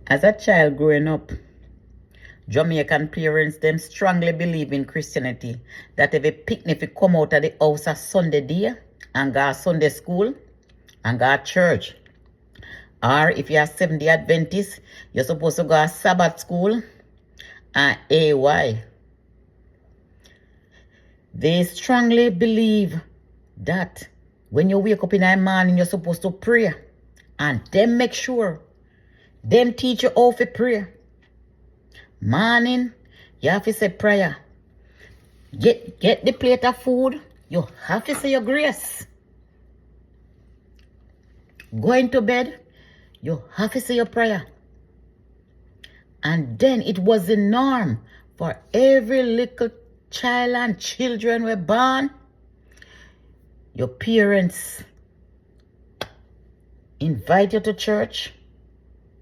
As a child growing up, Jamaican parents them strongly believe in Christianity. That if a picnic if come out of the house a Sunday day and go to Sunday school and go to church. Or if you're a Seventh-day Adventist, you're supposed to go to Sabbath school and AY. They strongly believe that when you wake up in the morning, you're supposed to pray. And them make sure, them teach you how to pray. Morning, you have to say prayer. Get the plate of food, you have to say your grace. Going to bed, you have to say your prayer. And then it was the norm for every little child and children were born. Your parents invite you to church.